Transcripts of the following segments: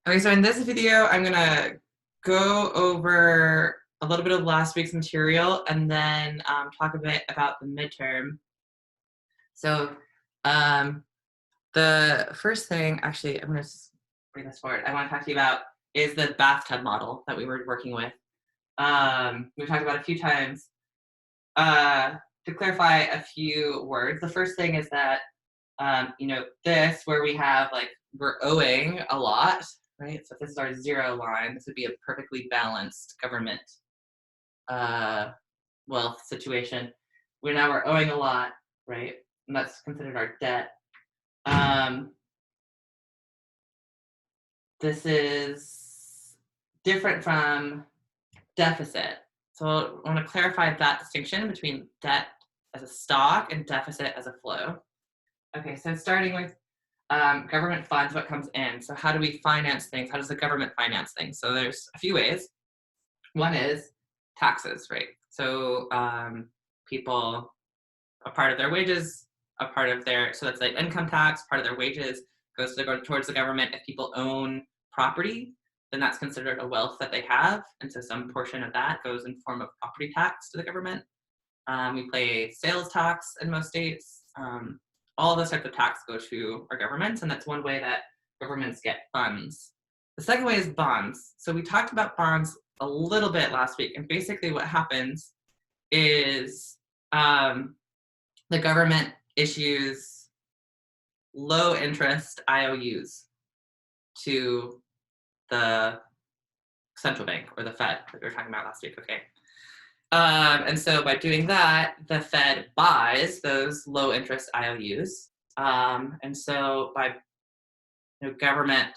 Okay, so in this video, I'm gonna go over a little bit of last week's material and then talk a bit about the midterm. So the first thing, actually, I'm gonna just bring this forward. I want to talk to you about is the bathtub model that we were working with. We talked about a few times. To clarify a few words, the first thing is that this where we have like we're owing a lot, right? So if this is our zero line, this would be a perfectly balanced government uh, wealth situation. We're owing a lot, right? And that's considered our debt. This is different from deficit. So I want to clarify that distinction between debt as a stock and deficit as a flow. Okay, so starting with government funds, what comes in. So how do we finance things? How does the government finance things? So there's a few ways. One is taxes, right? So people, a part of their wages, a part of their, so that's like income tax, part of their wages goes to go towards the government. If people own property, then that's considered a wealth that they have. And so some portion of that goes in form of property tax to the government. We pay sales tax in most states. All of those types of tax go to our governments, and that's one way that governments get funds. The second way is bonds. So we talked about bonds a little bit last week, and basically what happens is the government issues low interest IOUs to the central bank or the Fed that we were talking about last week, okay? And so by doing that, the Fed buys those low interest IOUs. And so by government,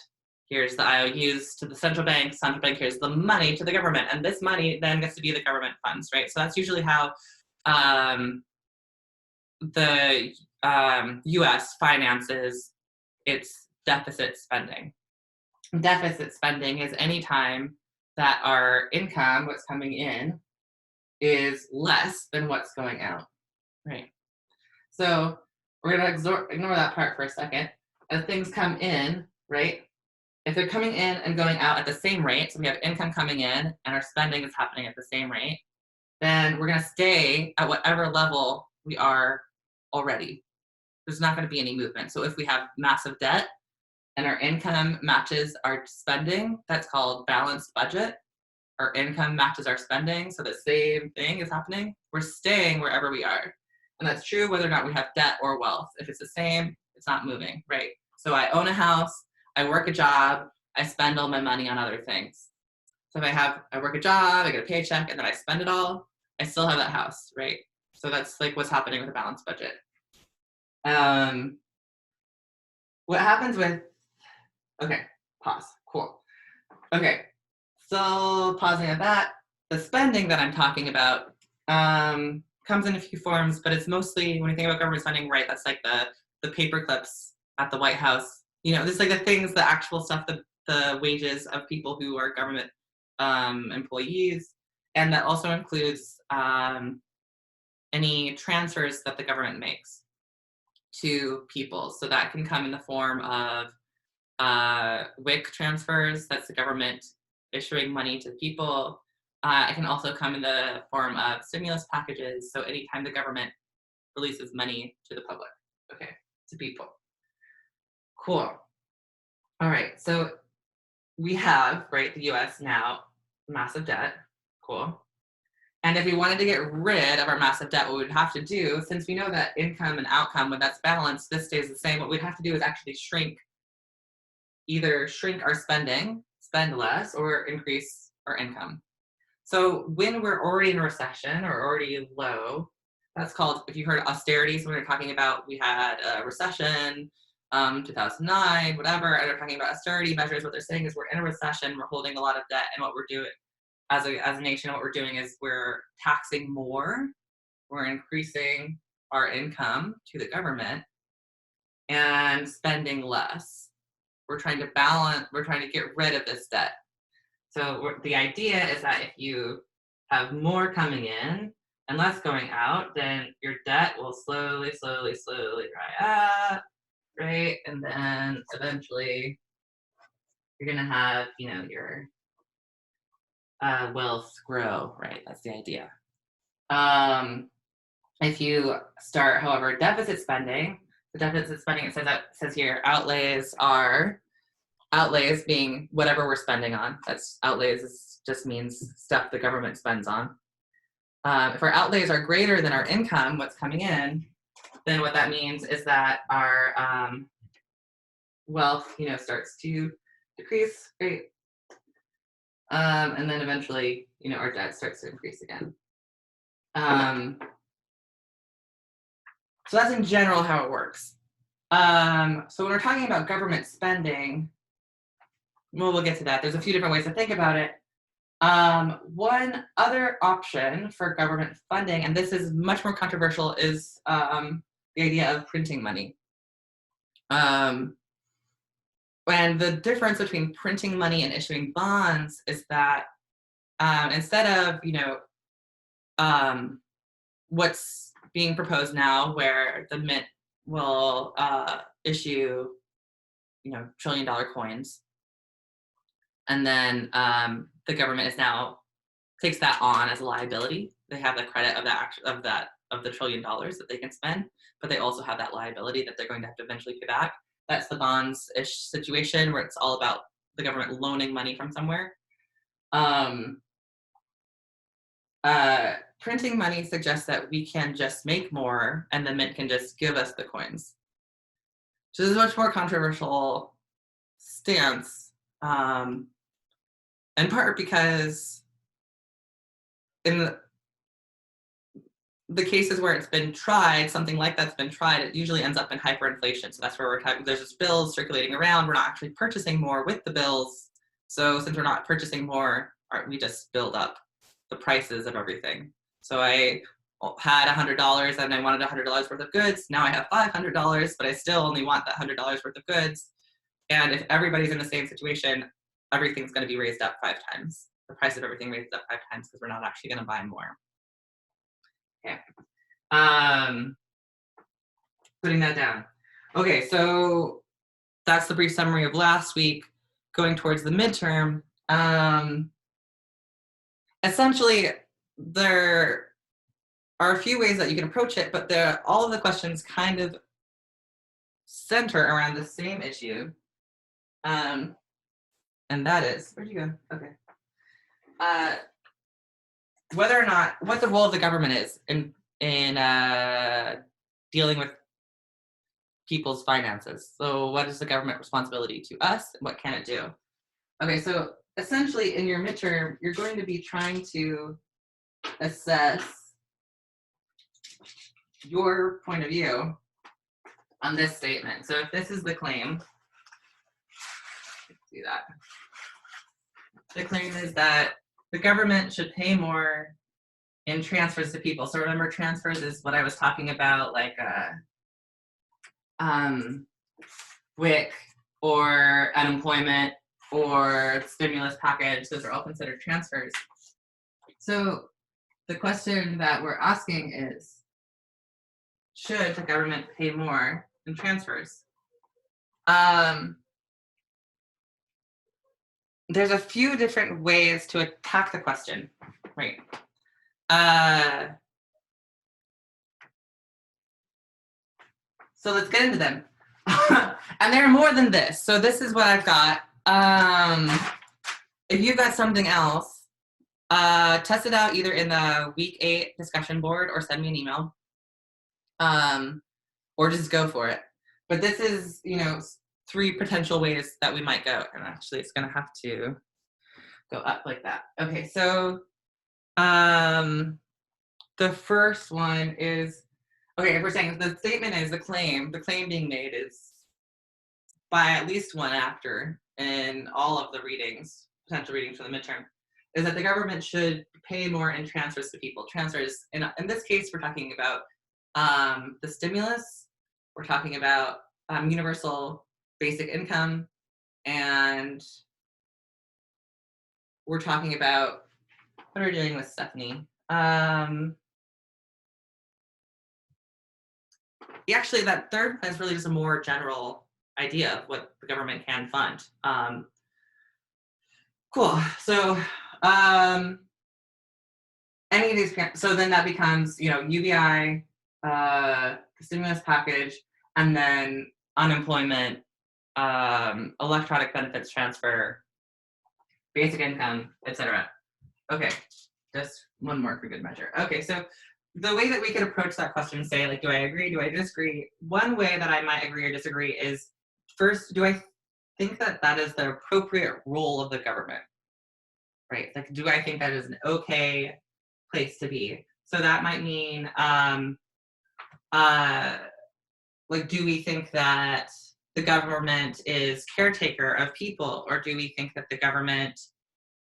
here's the IOUs to the central bank here's the money to the government, and this money then gets to be the government funds, right? So that's usually how the US finances its deficit spending. Deficit spending is any time that our income, what's coming in, is less than what's going out, right? So we're going to ignore that part for a second. As things come in, right, if they're coming in and going out at the same rate, so we have income coming in and our spending is happening at the same rate, then we're going to stay at whatever level we are already. There's not going to be any movement. So if we have massive debt and our income matches our spending, that's called balanced budget. Our income matches our spending, so the same thing is happening. We're staying wherever we are. And that's true whether or not we have debt or wealth. If it's the same, it's not moving, right? So I own a house, I work a job, I spend all my money on other things. So if I work a job, I get a paycheck, and then I spend it all, I still have that house, right? So that's like what's happening with a balanced budget. What happens with, okay, pause, cool. Okay, still pausing at that. The spending that I'm talking about comes in a few forms, but it's mostly, when you think about government spending, right, that's like the paper clips at the White House. This like the things, the actual stuff, the wages of people who are government employees. And that also includes any transfers that the government makes to people. So that can come in the form of WIC transfers, that's the government issuing money to people. It can also come in the form of stimulus packages. So anytime the government releases money to the public, okay, to people. Cool. All right, so we have, right, the US now, massive debt. Cool. And if we wanted to get rid of our massive debt, what we'd have to do, since we know that income and outcome, when that's balanced, this stays the same, what we'd have to do is actually either shrink our spending, spend less, or increase our income. So when we're already in a recession or already low, that's called, if you heard austerity, so we were talking about, we had a recession, 2009, whatever, and they're talking about austerity measures. What they're saying is we're in a recession, we're holding a lot of debt, and what we're doing as a nation, what we're doing is we're taxing more, we're increasing our income to the government, and spending less. We're trying to get rid of this debt. So the idea is that if you have more coming in and less going out, then your debt will slowly dry up, right? And then eventually you're going to have, your wealth grow, right? That's the idea. If you start, however, deficit spending, the deficit spending, it says here, outlays being whatever we're spending on. That's outlays just means stuff the government spends on. If our outlays are greater than our income, what's coming in, then what that means is that our wealth, starts to decrease, right? And then eventually, our debt starts to increase again. So that's in general how it works. So when we're talking about government spending, well, we'll get to that. There's a few different ways to think about it. One other option for government funding, and this is much more controversial, is the idea of printing money. And the difference between printing money and issuing bonds is that instead of, what's being proposed now, where the mint will issue, $1 trillion coins, and then the government takes that on as a liability. They have the credit of the $1 trillion that they can spend, but they also have that liability that they're going to have to eventually pay back. That's the bonds-ish situation where it's all about the government loaning money from somewhere. Printing money suggests that we can just make more and the mint can just give us the coins. So this is a much more controversial stance, in part because in the cases where it's been tried, something like that's been tried, it usually ends up in hyperinflation. So that's where we're talking, there's just bills circulating around. We're not actually purchasing more with the bills. So since we're not purchasing more, we just build up the prices of everything. So I had $100 and I wanted $100 worth of goods. Now I have $500, but I still only want that $100 worth of goods. And if everybody's in the same situation, everything's going to be raised up 5 times. The price of everything raised up 5 times because we're not actually going to buy more. Okay. Putting that down. Okay, so that's the brief summary of last week. Going towards the midterm. Essentially, there are a few ways that you can approach it, but all of the questions kind of center around the same issue. And that is, where'd you go? Okay. Whether or not, what the role of the government is in dealing with people's finances. So what is the government responsibility to us? And what can it do? Okay, so essentially in your midterm, you're going to be trying to assess your point of view on this statement. So if this is the claim, let's do that. The claim is that the government should pay more in transfers to people. So remember, transfers is what I was talking about, like WIC or unemployment or stimulus package. Those are all considered transfers. So the question that we're asking is, should the government pay more in transfers? There's a few different ways to attack the question, right? So let's get into them. And there are more than this. So this is what I've got. If you've got something else, test it out either in the week 8 discussion board or send me an email. Or just go for it. But this is, 3 potential ways that we might go. And actually it's gonna have to go up like that. Okay, so the first one is, okay, if we're saying the statement is the claim being made is by at least one actor in all of the readings, potential readings for the midterm, is that the government should pay more in transfers to people. Transfers, in this case, we're talking about the stimulus, we're talking about universal basic income, and we're talking about, what are we doing with Stephanie? Actually, that third one is really just a more general idea of what the government can fund. Cool. So any of these, so then that becomes, UBI, the stimulus package, and then unemployment, electronic benefits transfer, basic income, etc. Okay, just one more for good measure. Okay, so the way that we could approach that question, say, like, do I agree, do I disagree? One way that I might agree or disagree is, first, do I think that that is the appropriate role of the government? Right? Like, do I think that is an okay place to be? So that might mean, like, do we think that the government is caretaker of people, or do we think that the government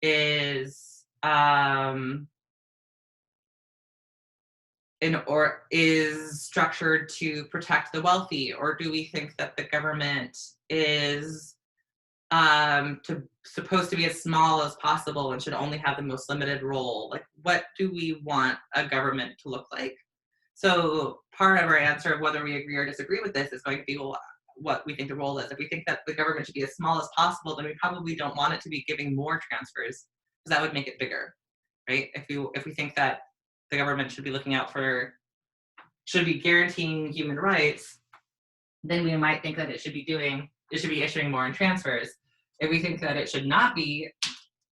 is is structured to protect the wealthy, or do we think that the government is supposed to be as small as possible and should only have the most limited role? Like, what do we want a government to look like? So part of our answer of whether we agree or disagree with this is going to be, well, what we think the role is. If we think that the government should be as small as possible, then we probably don't want it to be giving more transfers, because that would make it bigger, right? If we think that the government should be guaranteeing human rights, then we might think that it should be issuing more in transfers. If we think that it should not be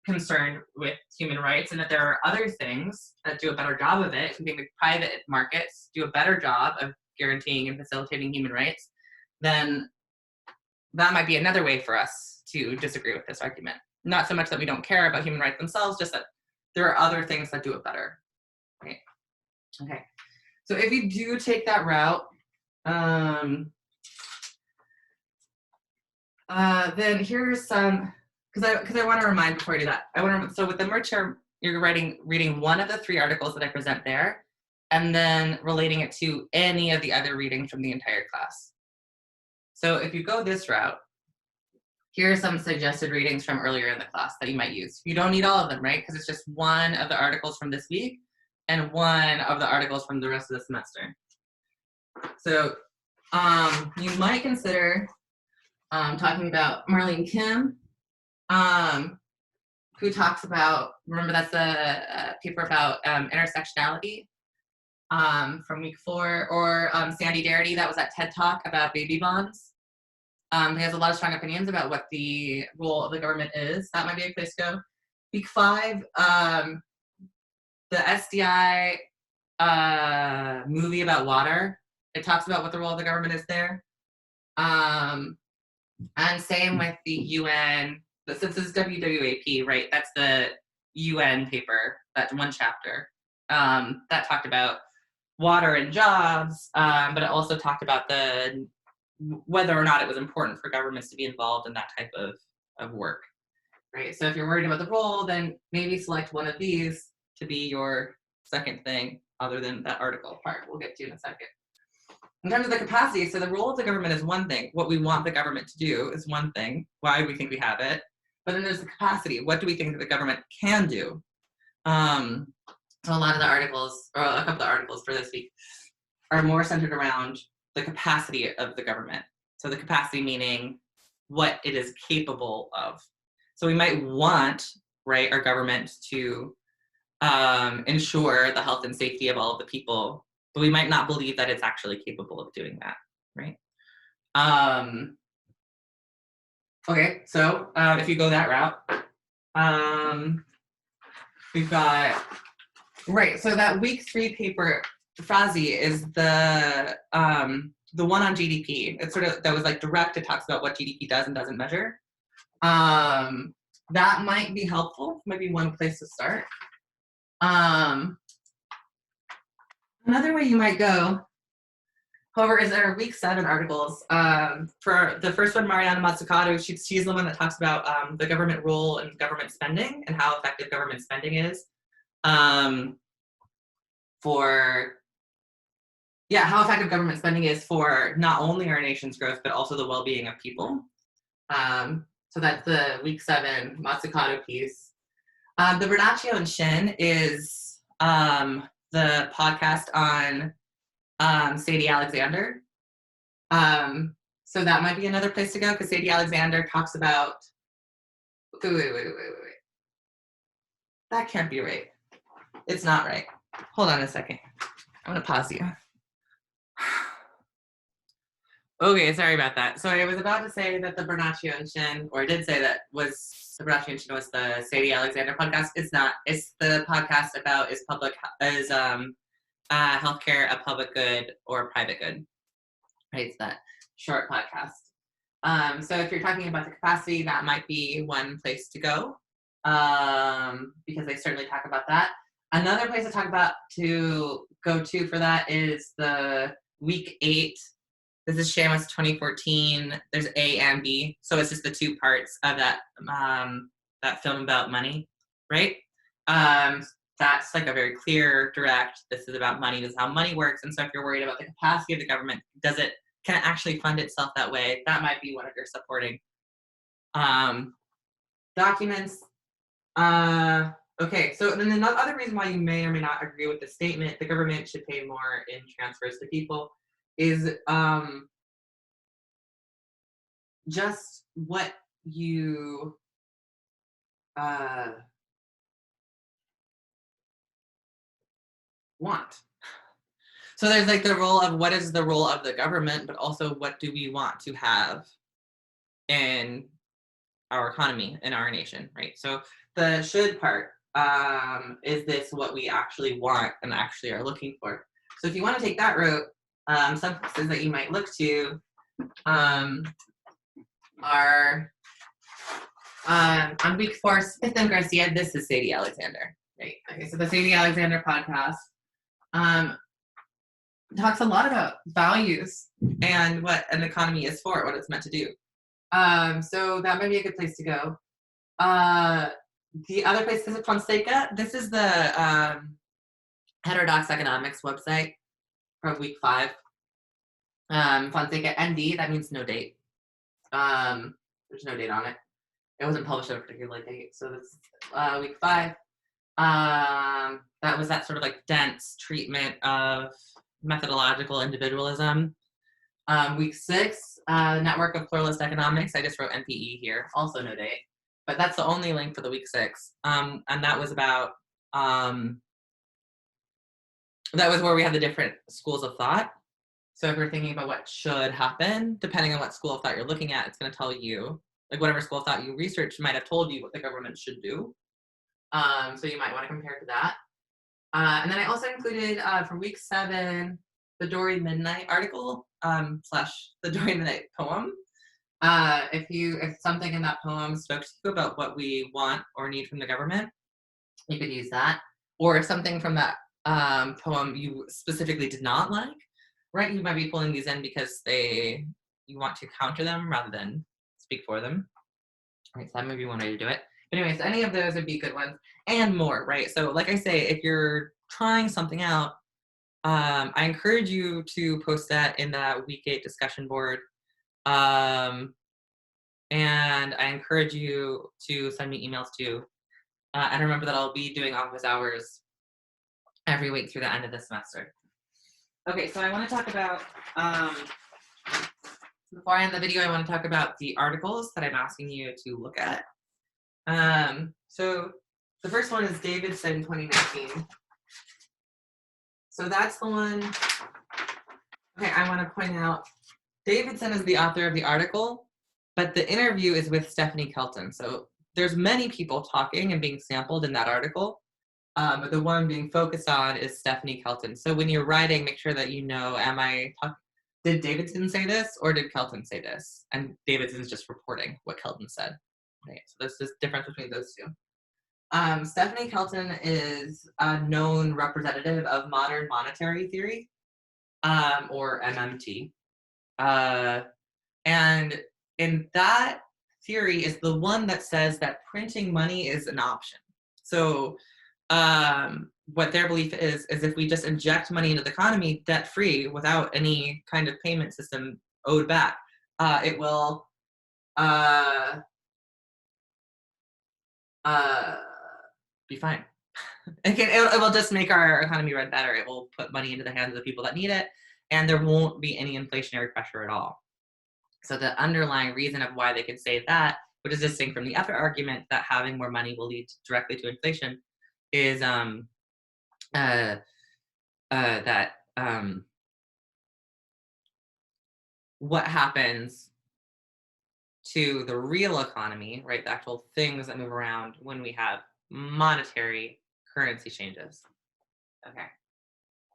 concerned with human rights and that there are other things that do a better job of it, we think the private markets do a better job of guaranteeing and facilitating human rights, then that might be another way for us to disagree with this argument. Not so much that we don't care about human rights themselves, just that there are other things that do it better. Right? Okay. So if you do take that route, then here's some, because I want to remind before I do that. So with the midterm, you're reading one of the 3 articles that I present there, and then relating it to any of the other readings from the entire class. So if you go this route, here are some suggested readings from earlier in the class that you might use. You don't need all of them, right? Because it's just one of the articles from this week and one of the articles from the rest of the semester. So you might consider talking about Marlene Kim, who talks about, remember that's a paper about intersectionality from week 4, or Sandy Darity, that was that TED Talk about baby bonds. He has a lot of strong opinions about what the role of the government is. That might be a place to go. Week 5, the SDI movie about water. It talks about what the role of the government is there. And same with the UN. Since this is WWAP, right? That's the UN paper, that's one chapter. That talked about water and jobs, but it also talked about whether or not it was important for governments to be involved in that type of work, right? So if you're worried about the role, then maybe select one of these to be your second thing, other than that article part we'll get to in a second. In terms of the capacity, so the role of the government is one thing. What we want the government to do is one thing. Why we think we have it. But then there's the capacity. What do we think that the government can do? So a lot of the articles, or a couple of articles for this week, are more centered around the capacity of the government. So the capacity meaning what it is capable of. So we might want, right, our government to ensure the health and safety of all of the people, but we might not believe that it's actually capable of doing that, right? Okay, so if you go that route, we've got, right, so that week 3 paper, Frazi, is the one on GDP. It's sort of, that was like direct, it talks about what GDP does and doesn't measure. That might be helpful, might be one place to start. Another way you might go, however, is there are week 7 articles. For the first one, Mariana Mazzucato, she's the one that talks about the government role in government spending and how effective government spending is how effective government spending is for not only our nation's growth, but also the well-being of people. So that's the week 7 Mazzucato piece. The Bernaccio and Shin is the podcast on Sadie Alexander. So that might be another place to go, because Sadie Alexander talks about, wait. that can't be right. It's not right. Hold on a second. I'm gonna pause you. Okay, sorry about that. So I was about to say that the Bernacciation, or I did say that was the Bernacciation was the Sadie Alexander podcast. It's not. It's the podcast about is healthcare a public good or private good? Right, it's that short podcast. So if you're talking about the capacity, that might be one place to go, because they certainly talk about that. Another place to go to for that is the week 8. This is Shamus 2014. There's A and B, so it's just the 2 parts of that that film about money, right? That's like a very clear, direct. This is about money. This is how money works. And so if you're worried about the capacity of the government, can it actually fund itself that way? That might be one of your supporting documents. Okay, so then another other reason why you may or may not agree with the statement, the government should pay more in transfers to people, is just what you want. So there's like the role of what is the role of the government, but also what do we want to have in our economy, in our nation, right? So the should part, is this what we actually want and actually are looking for? So if you want to take that route, some places that you might look to are on week 4, Smith and Garcia. This is Sadie Alexander, right? Okay, so the Sadie Alexander podcast talks a lot about values and what an economy is for, what it's meant to do. So that might be a good place to go. The other place is Fonseca. This is the heterodox economics website from week 5. Fonseca ND, that means no date. There's no date on it. It wasn't published at a particular date, so that's week 5. That was that sort of like dense treatment of methodological individualism. Week 6, network of pluralist economics. I just wrote NPE here, also no date, but that's the only link for the week 6. And that was about that was where we had the different schools of thought. So if you're thinking about what should happen, depending on what school of thought you're looking at, it's going to tell you, like whatever school of thought you researched might have told you what the government should do. So you might want to compare to that. And then I also included for week 7, the Dory Midnight article / the Dory Midnight poem. If something in that poem spoke to you about what we want or need from the government, you could use that. Or if something from that poem you specifically did not like, right? You might be pulling these in because you want to counter them rather than speak for them. Right, so that may be one way to do it. But anyways, any of those would be good ones, and more, right? So like I say, if you're trying something out, I encourage you to post that in that week 8 discussion board. And I encourage you to send me emails too. And remember that I'll be doing office hours every week through the end of the semester. Okay, so I want to talk about, before I end the video, I want to talk about the articles that I'm asking you to look at. So the first one is Davidson 2019. So that's the one, okay, I want to point out, Davidson is the author of the article, but the interview is with Stephanie Kelton. So there's many people talking and being sampled in that article, but the one being focused on is Stephanie Kelton. So when you're writing, make sure that you know, did Davidson say this or did Kelton say this? And Davidson's just reporting what Kelton said. Right, so there's this difference between those two. Stephanie Kelton is a known representative of modern monetary theory, or MMT. And in that theory is the one that says that printing money is an option. So what their belief is if we just inject money into the economy debt-free without any kind of payment system owed back, it will be fine. It will just make our economy run better. It will put money into the hands of the people that need it, and there won't be any inflationary pressure at all. So the underlying reason of why they can say that, which is distinct from the other argument that having more money will lead directly to inflation, is uh, that what happens to the real economy, right? The actual things that move around when we have monetary currency changes. Okay.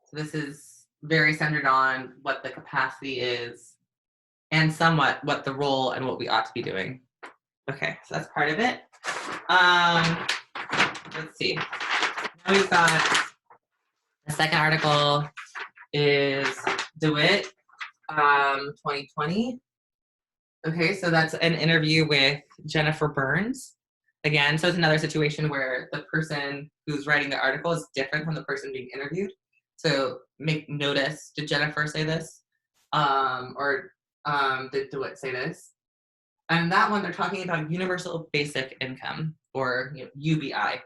So this is very centered on what the capacity is and somewhat what the role and what we ought to be doing. Okay, so that's part of it. Let's see. Now we've got the second article is DeWitt, 2020. Okay, so that's an interview with Jennifer Burns. Again, so it's another situation where the person who's writing the article is different from the person being interviewed. So make notice, did Jennifer say this? Or did DeWitt say this? And that one, they're talking about universal basic income, or UBI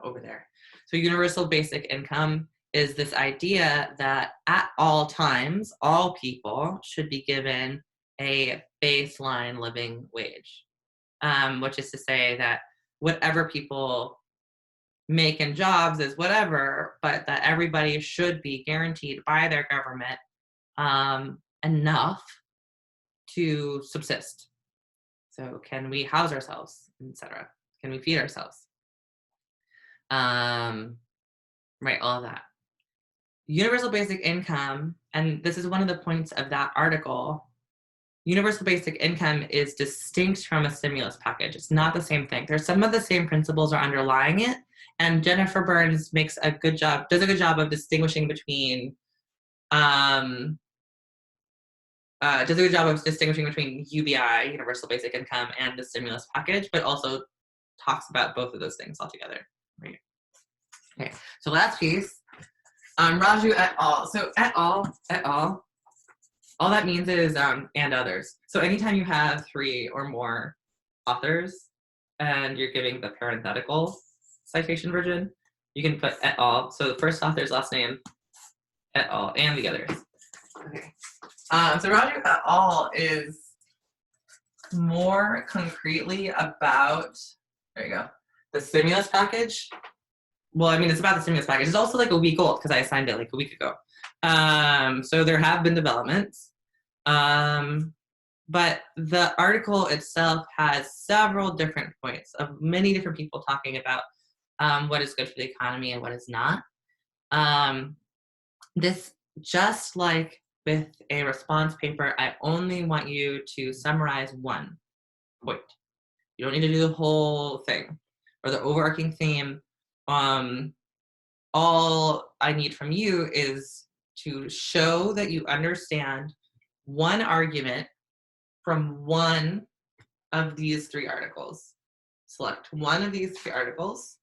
over there. So universal basic income is this idea that at all times, all people should be given a baseline living wage, which is to say that whatever people make in jobs is whatever, but that everybody should be guaranteed by their government enough to subsist. So can we house ourselves, etc.? Can we feed ourselves? Right, all of that. Universal basic income, and this is one of the points of that article, universal basic income is distinct from a stimulus package. It's not the same thing. There's some of the same principles are underlying it, and Jennifer Burns does a good job of distinguishing between UBI, universal basic income, and the stimulus package, but also talks about both of those things altogether. Right. Okay, so last piece, Raju et al. So et al, all that means is and others. So anytime you have three or more authors and you're giving the parenthetical citation version, you can put et al. So the first author's last name, et al, and the others. Okay. So Raju et al. Is more concretely about, there you go, the stimulus package. Well, I mean, it's about the stimulus package. It's also like a week old because I signed it like a week ago. So there have been developments. But the article itself has several different points of many different people talking about what is good for the economy and what is not. This, just like with a response paper, I only want you to summarize one point. You don't need to do the whole thing or the overarching theme. All I need from you is to show that you understand one argument from one of these three articles. Select one of these three articles,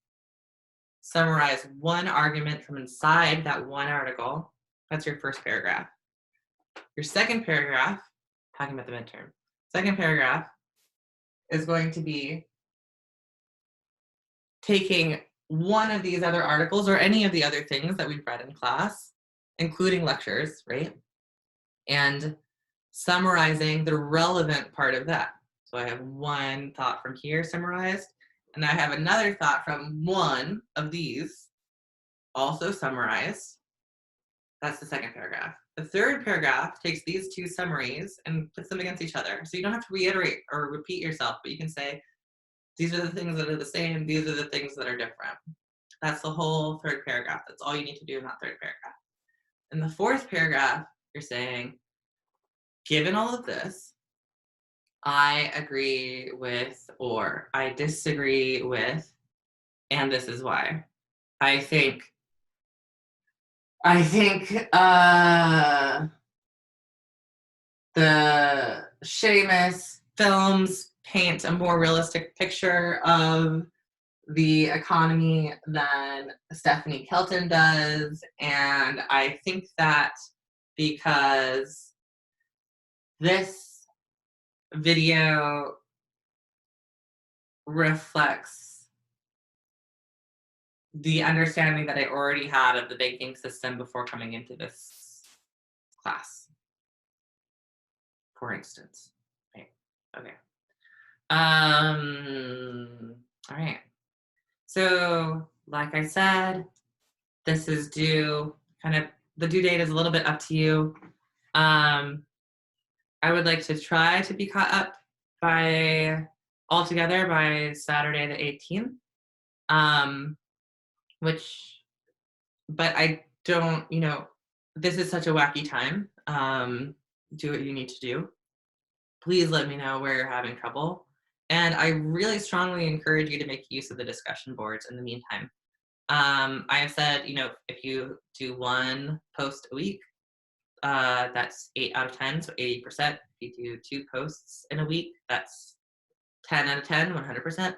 summarize one argument from inside that one article. That's your first paragraph. Your second paragraph, talking about the midterm, second paragraph is going to be taking one of these other articles or any of the other things that we've read in class, including lectures, right? And summarizing the relevant part of that. So I have one thought from here summarized, and I have another thought from one of these also summarized. That's the second paragraph. The third paragraph takes these two summaries and puts them against each other. So you don't have to reiterate or repeat yourself, but you can say, these are the things that are the same, these are the things that are different. That's the whole third paragraph. That's all you need to do in that third paragraph. In the fourth paragraph, you're saying, given all of this, I agree with, or I disagree with, and this is why. I think the Seamus films paint a more realistic picture of the economy than Stephanie Kelton does, and I think that because this video reflects the understanding that I already had of the banking system before coming into this class, for instance. Right. Okay. All right. So like I said, this is due kind of the due date is a little bit up to you. Um, I would like to try to be caught up by altogether by Saturday the 18th. Um, which, but I don't, this is such a wacky time. Do what you need to do. Please let me know where you're having trouble. And I really strongly encourage you to make use of the discussion boards in the meantime. I have said, if you do one post a week, that's 8 out of 10, so 80%. If you do 2 posts in a week, that's 10 out of 10, 100%.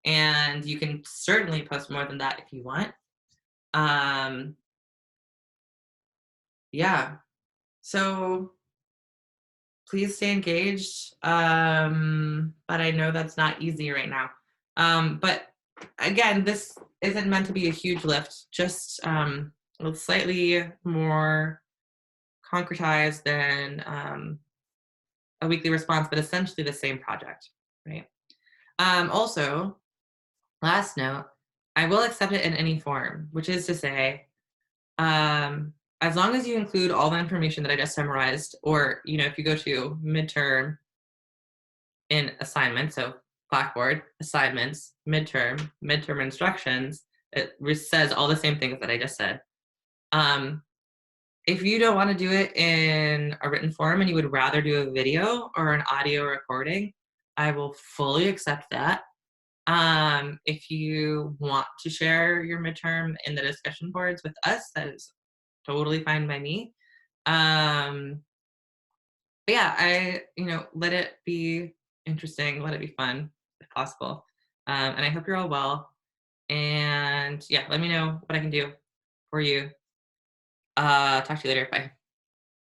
And you can certainly post more than that if you want. Yeah. So please stay engaged. But I know that's not easy right now. But again, this isn't meant to be a huge lift, just slightly more concretized than a weekly response, but essentially the same project, right? Also, last note, I will accept it in any form, which is to say, as long as you include all the information that I just summarized, or if you go to midterm in assignment, so Blackboard, assignments, midterm instructions, it says all the same things that I just said. If you don't want to do it in a written form and you would rather do a video or an audio recording, I will fully accept that. If you want to share your midterm in the discussion boards with us, that is totally fine by me. But yeah, let it be interesting, let it be fun if possible. And I hope you're all well. And yeah, let me know what I can do for you. Talk to you later. Bye.